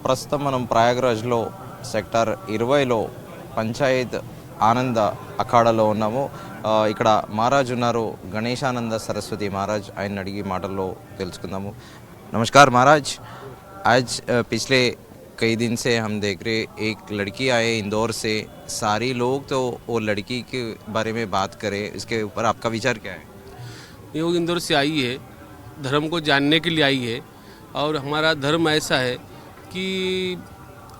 ప్రస్తుతం మనం ప్రయాగ్రాజ్లో సెక్టార్ 20లో పంచాయత్ ఆనంద అఖాడాలో ఉన్నాము. ఇక్కడ మహారాజ్ ఉన్నారు, గణేశానంద సరస్వతి महाराज. ఆయన అడిగి మాటల్లో తెలుసుకుందాము. नमस्कार महाराज. आज पिछले कई दिन से हम देख रहे एक लड़की आए इंदौर से. सारी लोग तो वो लड़की के बारे में बात करें, इसके ऊपर आपका विचार क्या है? ये वो इंदौर से आई है, धर्म को जानने के लिए आई है. और हमारा धर्म ऐसा है कि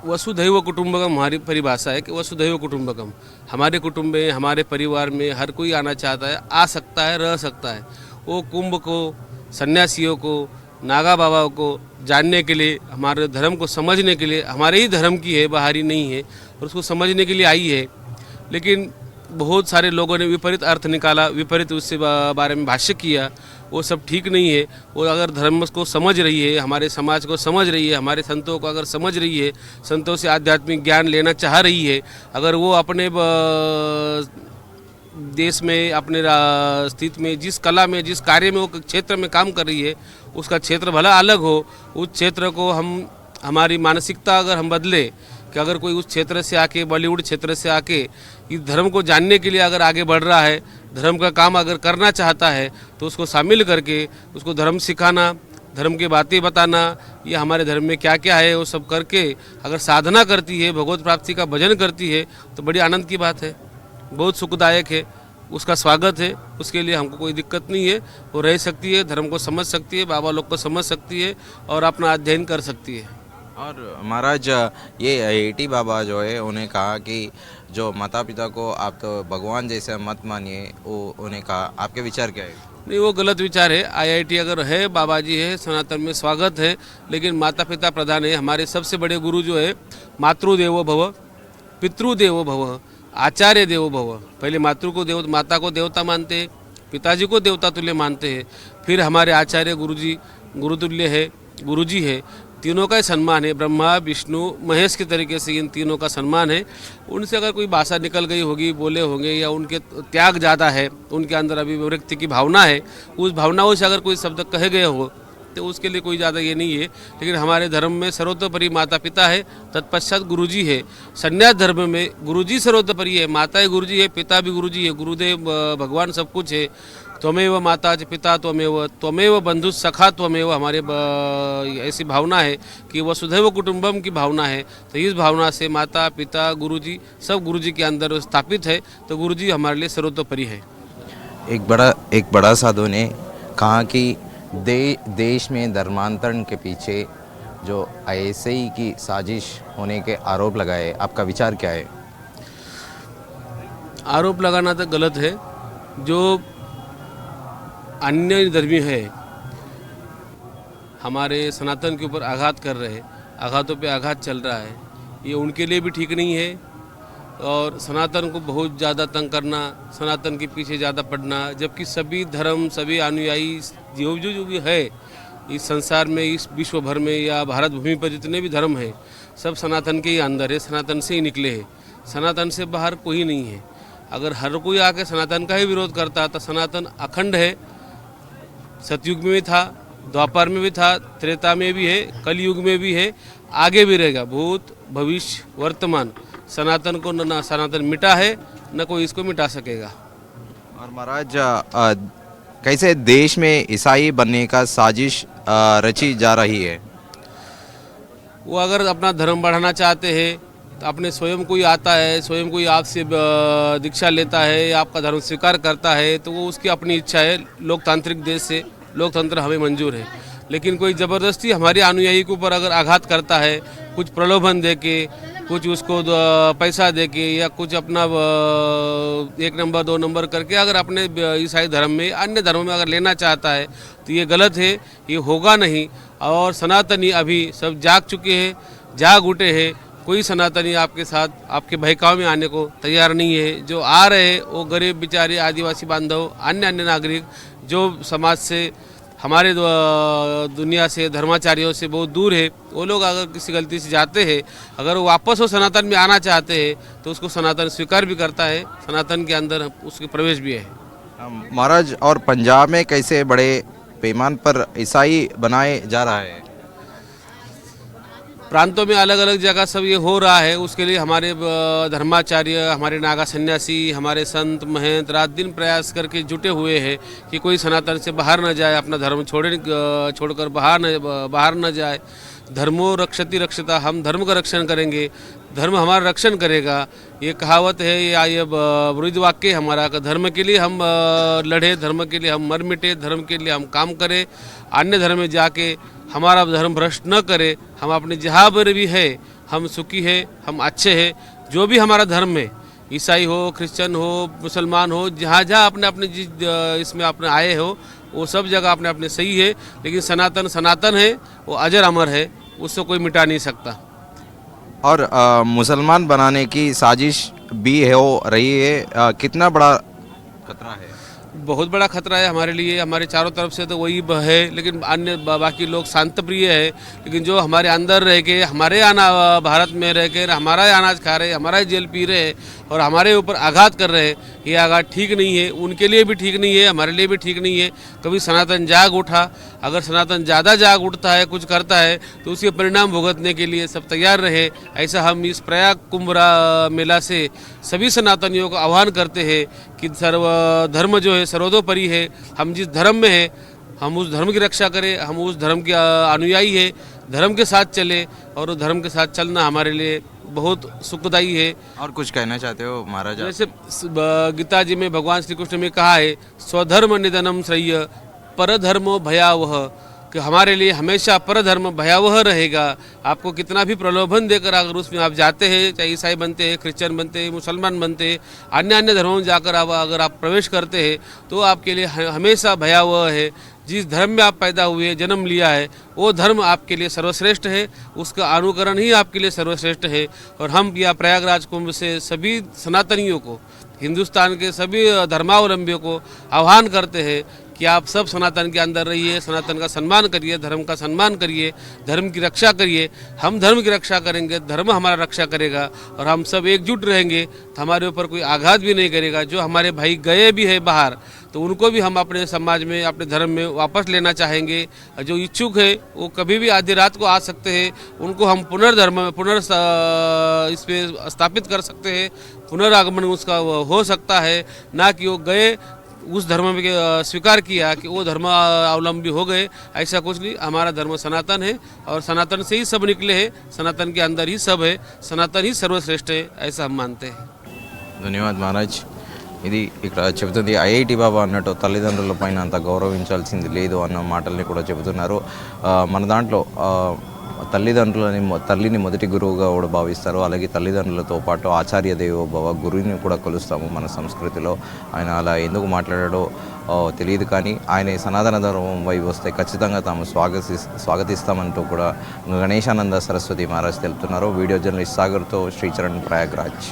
वसुधैव कुटुंबकम हमारी परिभाषा है कि वसुधैव कुटुंबकम. हमारे कुटुंब में, हमारे परिवार में हर कोई आना चाहता है, आ सकता है, रह सकता है. वो कुंभ को, सन्यासियों को, नागा बाबाओं को जानने के लिए, हमारे धर्म को समझने के लिए, हमारे ही धर्म की है, बाहरी नहीं है, और उसको समझने के लिए आई है. लेकिन बहुत सारे लोगों ने विपरीत अर्थ निकाला, विपरीत उससे बारे में भाष्य किया. वो सब ठीक नहीं है. वो अगर धर्म को समझ रही है, हमारे समाज को समझ रही है, हमारे संतों को अगर समझ रही है, संतों से आध्यात्मिक ज्ञान लेना चाह रही है, अगर वो अपने देश में, अपने स्थिति में, जिस कला में, जिस कार्य में, वो क्षेत्र में काम कर रही है, उसका क्षेत्र भला अलग हो, उस क्षेत्र को हमारी मानसिकता अगर हम बदले कि अगर कोई उस क्षेत्र से आके, बॉलीवुड क्षेत्र से आके इस धर्म को जानने के लिए अगर आगे बढ़ रहा है, धर्म का काम अगर करना चाहता है, तो उसको शामिल करके उसको धर्म सिखाना, धर्म की बातें बताना, ये हमारे धर्म में क्या क्या है वो सब करके अगर साधना करती है, भगवत प्राप्ति का भजन करती है, तो बड़ी आनंद की बात है, बहुत सुखदायक है. उसका स्वागत है. उसके लिए हमको कोई दिक्कत नहीं है. वो रह सकती है, धर्म को समझ सकती है, बाबा लोग को समझ सकती है और अपना अध्ययन कर सकती है. और महाराज, ये एटी बाबा जो है उन्हें कहा कि जो माता पिता को आप तो भगवान जैसे मत मानिए, वो उन्हें कहा. आपके विचार क्या है? नहीं, वो गलत विचार है. आईआईटी अगर है, बाबा जी है, सनातन में स्वागत है, लेकिन माता पिता प्रधान है. हमारे सबसे बड़े गुरु जो है, मातृदेवो भव, पितृदेवो भव, आचार्य देवो भव. पहले माता को देवता मानते हैं, पिताजी को देवता तुल्य मानते हैं, फिर हमारे आचार्य गुरुजी गुरुतुल्य है, गुरुजी है. तीनों का ही सम्मान है. ब्रह्मा, विष्णु, महेश के तरीके से इन तीनों का सम्मान है. उनसे अगर कोई भाषा निकल गई होगी, बोले होंगे, या उनके त्याग ज़्यादा है, उनके अंदर अभिव्यक्ति की भावना है, उस भावनाओं से अगर कोई शब्द कहे गए हो तो उसके लिए कोई ज़्यादा ये नहीं है. लेकिन हमारे धर्म में सर्वोपरि माता पिता है, तत्पश्चात गुरुजी है. संन्यास धर्म में गुरुजी सर्वोपरि है, माता ही गुरुजी है, पिता भी गुरुजी है, गुरुदेव भगवान सब कुछ है. त्वमेव माता च पिता त्वमेव बंधु सखा त्वमेव. हमारे ऐसी भावना है कि वसुधैव कुटुंबम की भावना है. तो इस भावना से माता पिता गुरुजी सब गुरुजी के अंदर स्थापित है. तो गुरुजी हमारे लिए सर्वोपरि है. एक बड़ा साधु ने कहा कि देश में धर्मांतरण के पीछे जो ISI की साजिश होने के आरोप लगाए. आपका विचार क्या है? आरोप लगाना तो गलत है. जो अन्य धर्मी है, हमारे सनातन के ऊपर आघात कर रहे हैं, आघातों पे आघात चल रहा है, ये उनके लिए भी ठीक नहीं है. और सनातन को बहुत ज़्यादा तंग करना, सनातन के पीछे ज़्यादा पड़ना, जबकि सभी धर्म, सभी अनुयायी जो भी है इस संसार में, इस विश्व भर में या भारत भूमि पर जितने भी धर्म है, सब सनातन के ही अंदर है, सनातन से ही निकले हैं. सनातन से बाहर कोई नहीं है. अगर हर कोई आके सनातन का ही विरोध करता तो सनातन अखंड है. सतयुग में भी था, द्वापर में भी था, त्रेता में भी है, कलयुग में भी है, आगे भी रहेगा. भूत, भविष्य, वर्तमान, सनातन को न सनातन मिटा है, न कोई इसको मिटा सकेगा. और महाराज, कैसे देश में ईसाई बनने का साजिश रची जा रही है? वो अगर अपना धर्म बढ़ाना चाहते हैं तो अपने स्वयं कोई आता है, स्वयं कोई आपसे दीक्षा लेता है, आपका धर्म स्वीकार करता है, तो वो उसकी अपनी इच्छा है. लोकतांत्रिक देश से लोकतंत्र हमें मंजूर है. लेकिन कोई ज़बरदस्ती हमारे अनुयायी के ऊपर अगर आघात करता है, कुछ प्रलोभन दे के, कुछ उसको पैसा दे के, या कुछ अपना 1 नंबर 2 नंबर करके अगर अपने ईसाई धर्म में, अन्य धर्मों में अगर लेना चाहता है, तो ये गलत है, ये होगा नहीं. और सनातनी अभी सब जाग चुके हैं, जाग उठे हैं. कोई सनातनी आपके साथ, आपके बहकाव में आने को तैयार नहीं है. जो आ रहे हैं वो गरीब बेचारे, आदिवासी बांधव, अन्य नागरिक जो समाज से, हमारे दुनिया से, धर्माचार्यों से बहुत दूर है, वो लोग अगर किसी गलती से जाते हैं, अगर वो वापस वो सनातन में आना चाहते हैं, तो उसको सनातन स्वीकार भी करता है, सनातन के अंदर उसके प्रवेश भी है. महाराज, और पंजाब में कैसे बड़े पैमाने पर ईसाई बनाए जा रहा है? प्रांतों में अलग अलग जगह सब ये हो रहा है, उसके लिए हमारे धर्माचार्य, हमारे नागा सन्यासी, हमारे संत महंत रात दिन प्रयास करके जुटे हुए हैं कि कोई सनातन से बाहर न जाए, अपना धर्म छोड़कर बाहर न जाए। धर्मो रक्षति रक्षता, हम धर्म का रक्षण करेंगे, धर्म हमारा रक्षण करेगा। ये कहावत है, ये ब्रीद वाक्य हमारा का धर्म के लिए हम लड़े, धर्म के लिए हम मर मिटे, धर्म के लिए हम काम करें, अन्य धर्म में जाके हमारा धर्म भ्रष्ट न करे। हम अपने जहाँ पर भी है हम सुखी है, हम अच्छे हैं। जो भी हमारा धर्म है, ईसाई हो, क्रिश्चियन हो, मुसलमान हो, जहाँ जहाँ अपने अपने जिस इसमें अपने आए हो वो सब जगह अपने अपने सही है। लेकिन सनातन सनातन है, वो अजर अमर है, उससे कोई मिटा नहीं सकता। और मुसलमान बनाने की साजिश भी हो रही है, कितना बड़ा खतरा है? बहुत बड़ा खतरा है हमारे लिए। हमारे चारों तरफ से तो वही है, लेकिन अन्य बाकी लोग शांत प्रिय है। लेकिन जो हमारे अंदर रह के, हमारे भारत में रह के हमारा अनाज खा रहे, हमारा जेल पी रहे हैं और हमारे ऊपर आघात कर रहे हैं, ये आघात ठीक नहीं है। उनके लिए भी ठीक नहीं है, हमारे लिए भी ठीक नहीं है। कभी सनातन जाग उठा, अगर सनातन ज़्यादा जाग उठता है, कुछ करता है, तो उसके परिणाम भुगतने के लिए सब तैयार रहे। ऐसा हम इस प्रयाग कुंभ मेला से सभी सनातनियों को आह्वान करते हैं कि सर्व धर्म जो है सर्वतोपरि है। हम जिस धर्म में है हम उस धर्म की रक्षा करें, हम उस धर्म के अनुयायी है, धर्म के साथ चले और उस धर्म के साथ चलना हमारे लिए बहुत सुखदायी है। और कुछ कहना चाहते हो महाराज? जैसे गीता जी में भगवान श्री कृष्ण ने कहा है, स्वधर्म निधनम श्रेय परधर्मो भयावह, कि हमारे लिए हमेशा परधर्म भयावह रहेगा। आपको कितना भी प्रलोभन देकर अगर उसमें आप जाते हैं, चाहे ईसाई बनते हैं, क्रिश्चियन बनते हैं, मुसलमान बनते हैं, अन्य अन्य धर्मों में जाकर अगर आप प्रवेश करते हैं तो आपके लिए हमेशा भयावह है। जिस धर्म में आप पैदा हुए, जन्म लिया है, वो धर्म आपके लिए सर्वश्रेष्ठ है, उसका अनुकरण ही आपके लिए सर्वश्रेष्ठ है। और हम यह प्रयागराज कुंभ से सभी सनातनियों को, हिंदुस्तान के सभी धर्मावलंबियों को आह्वान करते हैं कि आप सब सनातन के अंदर रहिए, सनातन का सम्मान करिए, धर्म का सम्मान करिए, धर्म की रक्षा करिए। हम धर्म की रक्षा करेंगे, धर्म हमारा रक्षा करेगा और हम सब एकजुट रहेंगे तो हमारे ऊपर कोई आघात भी नहीं करेगा। जो हमारे भाई गए भी है बाहर, तो उनको भी हम अपने समाज में, अपने धर्म में वापस लेना चाहेंगे। जो इच्छुक है वो कभी भी आधी रात को आ सकते हैं, उनको हम इस पे स्थापित कर सकते हैं, पुनरागमन उसका हो सकता है। ना कि वो गए उस धर्म में स्वीकार किया कि वो धर्म अवलंबी हो गए, ऐसा कुछ नहीं। हमारा धर्म सनातन है और सनातन से ही सब निकले हैं, सनातन के अंदर ही सब है, सनातन ही सर्वश्रेष्ठ है, ऐसा हम मानते हैं। ధన్యవాద్ మహారాజ్. ఇది ఇక్కడ చెబుతుంది ఐఐటి బాబా అన్నట్టు తల్లిదండ్రుల పైన అంత గౌరవించాల్సింది లేదు అన్న మాటల్ని కూడా చెబుతున్నారు. మన దాంట్లో తల్లిని మొదటి గురువుగా కూడా భావిస్తారు. అలాగే తల్లిదండ్రులతో పాటు ఆచార్య దేవోభవ, గురువుని కూడా కొలుస్తాము మన సంస్కృతిలో. ఆయన అలా ఎందుకు మాట్లాడాడో తెలియదు, కానీ ఆయన సనాతన ధర్మం వైపు వస్తే ఖచ్చితంగా తాము స్వాగతిస్తామంటూ కూడా గణేశానంద సరస్వతి మహారాజ్ తెలుపుతున్నారు. వీడియో జర్నలిస్ట్ సాగర్తో శ్రీచరణ్, ప్రయాగ్రాజ్.